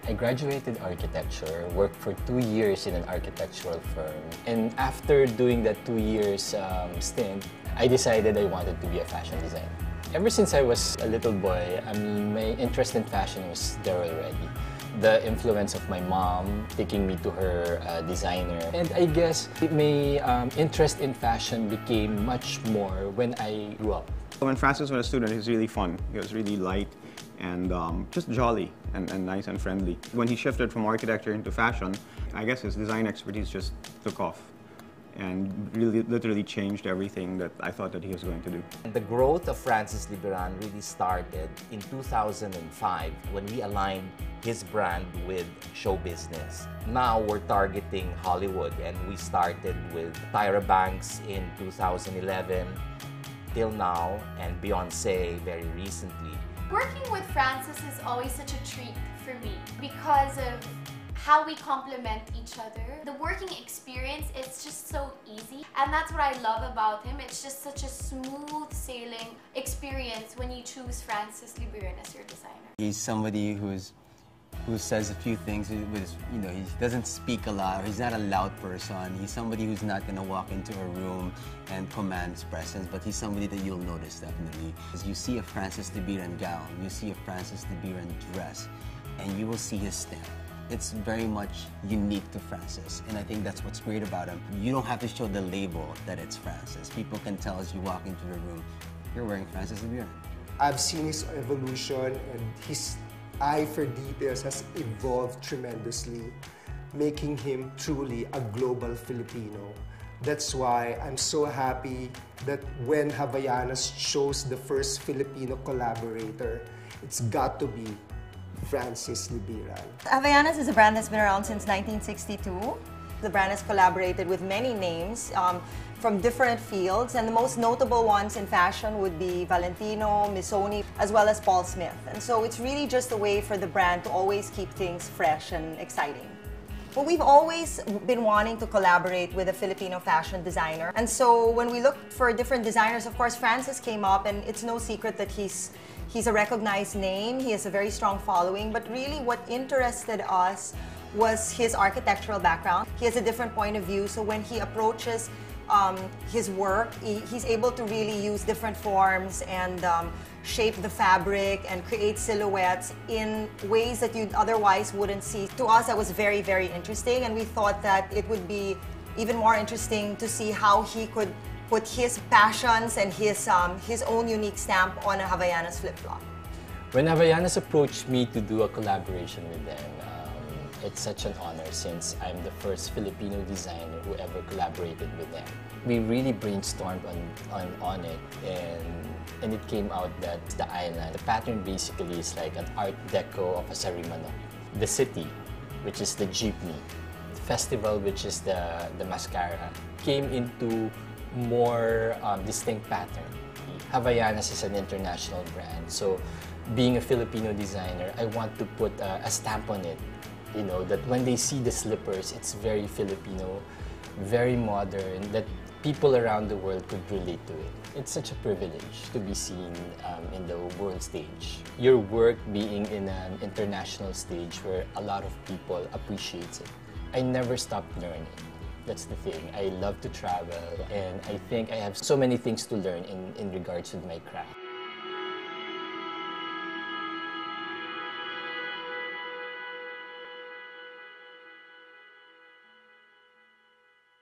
I graduated architecture, worked for 2 years in an architectural firm, and after doing that 2 years stint, I decided I wanted to be a fashion designer. Ever since I was a little boy, my interest in fashion was there already. The influence of my mom taking me to her designer. And I guess my interest in fashion became much more when I grew up. When Francis was a student, he was really fun. He was really light and just jolly and nice and friendly. When he shifted from architecture into fashion, I guess his design expertise just took off and really literally changed everything that I thought that he was going to do. The growth of Francis Libiran really started in 2005 when we aligned his brand with show business. Now we're targeting Hollywood, and we started with Tyra Banks in 2011 till now, and Beyonce very recently. Working with Francis is always such a treat for me because of how we complement each other. The working experience, it's just so easy, and that's what I love about him. It's just such a smooth sailing experience when you choose Francis Libiran as your designer. He's somebody who says a few things with, he doesn't speak a lot, or he's not a loud person. He's somebody who's not going to walk into a room and command his presence, but he's somebody that you'll notice definitely. As you see a Francis Libiran gown, you see a Francis Libiran dress, and you will see his stamp. It's very much unique to Francis, and I think that's what's great about him. You don't have to show the label that it's Francis. People can tell as you walk into the room, you're wearing Francis Libiran. I've seen his evolution, and his eye for details has evolved tremendously, making him truly a global Filipino. That's why I'm so happy that when Havaianas chose the first Filipino collaborator, it's got to be Francis Libiran. Havaianas is a brand that's been around since 1962. The brand has collaborated with many names from different fields, and the most notable ones in fashion would be Valentino, Missoni, as well as Paul Smith. And so it's really just a way for the brand to always keep things fresh and exciting. Well, we've always been wanting to collaborate with a Filipino fashion designer. And so when we looked for different designers, of course, Francis came up, and it's no secret that he's a recognized name. He has a very strong following, but really what interested us was his architectural background. He has a different point of view, so when he approaches his work, he's able to really use different forms and shape the fabric and create silhouettes in ways that you otherwise wouldn't see. To us, that was very, very interesting, and we thought that it would be even more interesting to see how he could put his passions and his own unique stamp on a Havaianas flip-flop. When Havaianas approached me to do a collaboration with them, it's such an honor since I'm the first Filipino designer who ever collaborated with them. We really brainstormed on it, and it came out that the island, the pattern basically is like an art deco of a Sarimano. The city, which is the jeepney, the festival, which is the mascara, came into more distinct pattern. Havaianas is an international brand, so being a Filipino designer, I want to put a stamp on it. That when they see the slippers, it's very Filipino, very modern, that people around the world could relate to it. It's such a privilege to be seen in the world stage. Your work being in an international stage where a lot of people appreciate it. I never stopped learning. That's the thing. I love to travel, and I think I have so many things to learn in regards to my craft.